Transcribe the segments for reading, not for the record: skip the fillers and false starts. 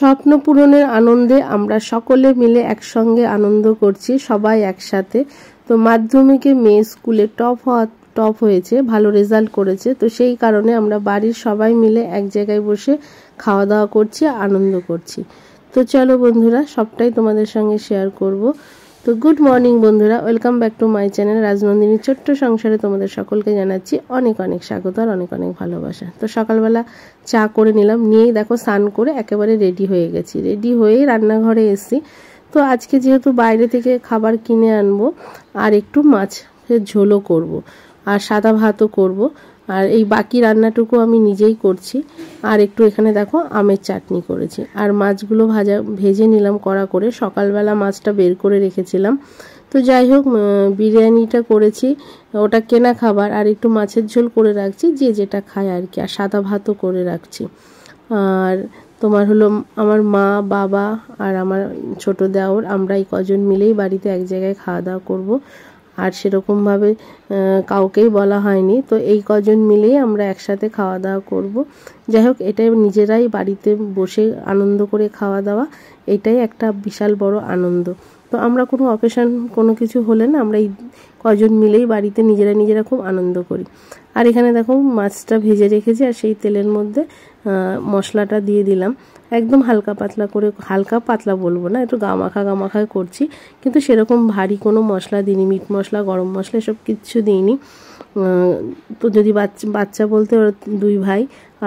স্বপ্ন পূরণের আনন্দে আমরা সকলে মিলে একসঙ্গে আনন্দ করছি, সবাই একসাথে। তো মাধ্যমিকে মেয়ে স্কুলে টপ হয়েছে, ভালো রেজাল্ট করেছে। তো সেই কারণে আমরা বাড়ির সবাই মিলে এক জায়গায় বসে খাওয়া দাওয়া করছি, আনন্দ করছি। তো চলো বন্ধুরা, সবটাই তোমাদের সঙ্গে শেয়ার করব। তো গুড মর্নিং বন্ধুরা, welcome back to my channel Rajnandini ছোট্ট সংসারে। তোমাদের সকলকে জানাচ্ছি অনেক অনেক স্বাগত আর অনেক অনেক ভালোবাসা। তো সকালবেলা চা করে নিলাম, নিয়েই দেখো স্নান করে একেবারে রেডি হয়ে গেছি। রেডি হয়েই রান্নাঘরে এসেছি। তো আজকে যেহেতু বাইরে থেকে খাবার কিনে আনবো, আর একটু মাছের ঝোলও করব, আর সাদা ভাতও করব, আর এই বাকি রান্নাটুকু আমি নিজেই করছি। আর একটু এখানে দেখো আমের চাটনি করেছি, আর মাছগুলো ভেজে নিলাম কড়া করে। সকালবেলা মাছটা বের করে রেখেছিলাম। তো যাই হোক, বিরিয়ানিটা করেছি, ওটা কেনা খাবার, আর একটু মাছের ঝোল করে রাখছি, যে যেটা খায় আর কি, আর সাদা ভাতও করে রাখছি। আর তোমার হলো আমার মা, বাবা আর আমার ছোট দেওর, আমরা এই কজন মিলেই বাড়িতে এক জায়গায় খাওয়া দাওয়া করব। আর সেরকমভাবে কাউকেই বলা হয়নি। তো এই কজন মিলেই আমরা একসাথে খাওয়া দাওয়া করব। যাই হোক, এটাই নিজেরাই বাড়িতে বসে আনন্দ করে খাওয়া দাওয়া, এটাই একটা বিশাল বড় আনন্দ। তো আমরা কোনো অকেশন কোনো কিছু হলে না, আমরা এই কজন মিলেই বাড়িতে নিজেরা খুব আনন্দ করি। আর এখানে দেখো মাছটা ভেজে রেখেছি, আর সেই তেলের মধ্যে মশলাটা দিয়ে দিলাম। একদম হালকা পাতলা করে, হালকা পাতলা বলবো না, একটু গামাখা করছি, কিন্তু সেরকম ভারী কোনো মশলা দিইনি। মিট মশলা, গরম মশলা এসব কিচ্ছু দিইনি। তো যদি বাচ্চা বলতে ওরা 2 ভাই,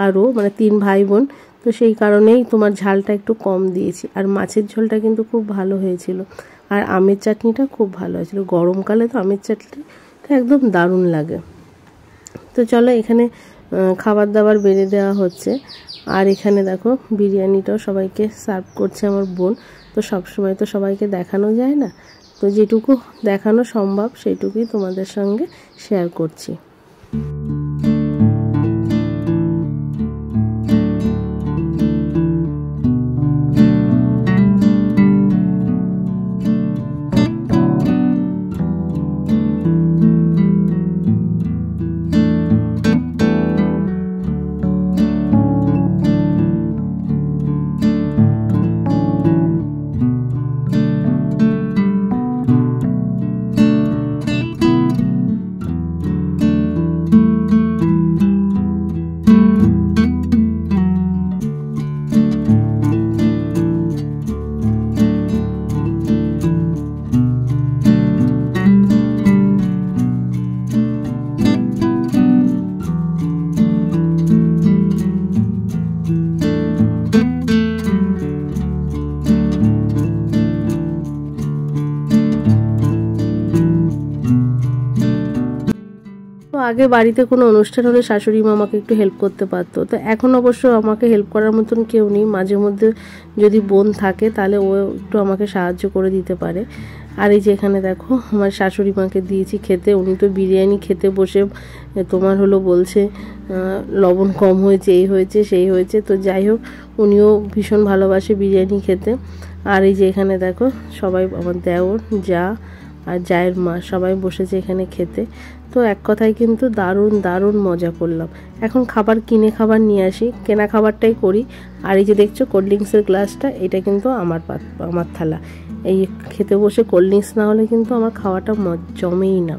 আরও মানে 3 ভাই বোন। তো সেই কারণেই তোমার ঝালটা একটু কম দিয়েছি। আর মাছের ঝোলটা কিন্তু খুব ভালো হয়েছিল, আর আমের চাটনিটা খুব ভালো হয়েছিল। গরমকালে তো আমের চাটনিটা একদম দারুণ লাগে। তো চলো, এখানে খাবার দাবার বেড়ে দেওয়া হচ্ছে। আর এখানে দেখো বিরিয়ানিটাও সবাইকে সার্ভ করছে আমার বোন। তো সবসময় তো সবাইকে দেখানো যায় না, তো যেটুকু দেখানো সম্ভব সেইটুকুই তোমাদের সঙ্গে শেয়ার করছি। আগে বাড়িতে কোনো অনুষ্ঠান হলে শাশুড়ি মা আমাকে একটু হেল্প করতে পারতো। তো এখন অবশ্য আমাকে হেল্প করার মতন কেউ নেই। মাঝে মধ্যে যদি বোন থাকে তাহলে ও একটু আমাকে সাহায্য করে দিতে পারে। আর এই যে এখানে দেখো আমার শাশুড়ি মাকে দিয়েছি খেতে। উনি তো বিরিয়ানি খেতে বসে তোমার হলো বলছে লবণ কম হয়েছে, এই হয়েছে সেই হয়েছে। তো যাই হোক, উনিও ভীষণ ভালোবাসে বিরিয়ানি খেতে। আর এই যে এখানে দেখো সবাই, আমার দেওর, যা আর জায়ের মা, সবাই বসেছে এখানে খেতে। তো এক কথায় কিন্তু দারুণ মজা করলাম। এখন খাবার খাবার নিয়ে আসি, কেনা খাবারটাই করি। আর এই যে দেখছো কোল্ড ড্রিঙ্কসের গ্লাসটা, এটা কিন্তু আমার থালা। এই খেতে বসে কোল্ড ড্রিঙ্কস না হলে কিন্তু আমার খাওয়াটা জমেই না।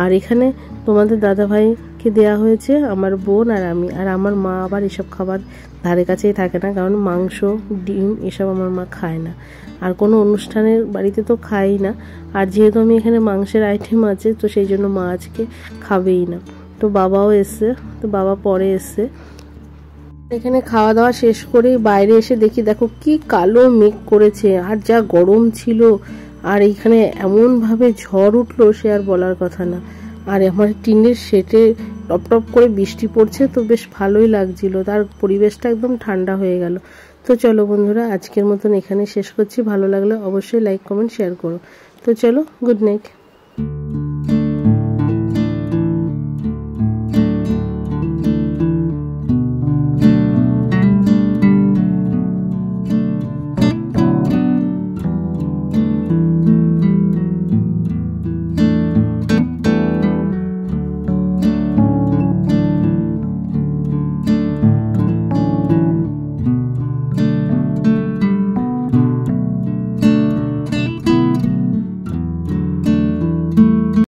আর এখানে তোমাদের দাদাভাইকে দেওয়া হয়েছে, আমার বোন আর আমি। আর আমার মা আবার এসব খাবার ধারে কাছেই থাকে না, কারণ মাংস, ডিম এসব আমার মা খায় না। আর কোনো অনুষ্ঠানের বাড়িতে তো খাই না। আর যেহেতু আমি এখানে মাংসের আইটেম আছে, তো সেই জন্য মা আজকে খাবেই না। তো বাবাও এসছে, তো বাবা পরে এসছে। এখানে খাওয়া দাওয়া শেষ করে বাইরে এসে দেখি, দেখো কি কালো মেঘ করেছে, আর যা গরম ছিল। আর এইখানে এমনভাবে ঝড় উঠলো, সে আর বলার কথা না। আর আমার টিনের শেডে টপ করে বৃষ্টি পড়ছে, তো বেশ ভালোই লাগছিল। তার পরিবেশটা একদম ঠান্ডা হয়ে গেল। তো চলো বন্ধুরা, আজকের মতন এখানে শেষ করছি। ভালো লাগলে অবশ্যই লাইক, কমেন্ট, শেয়ার করো। তো চলো, গুড নাইট।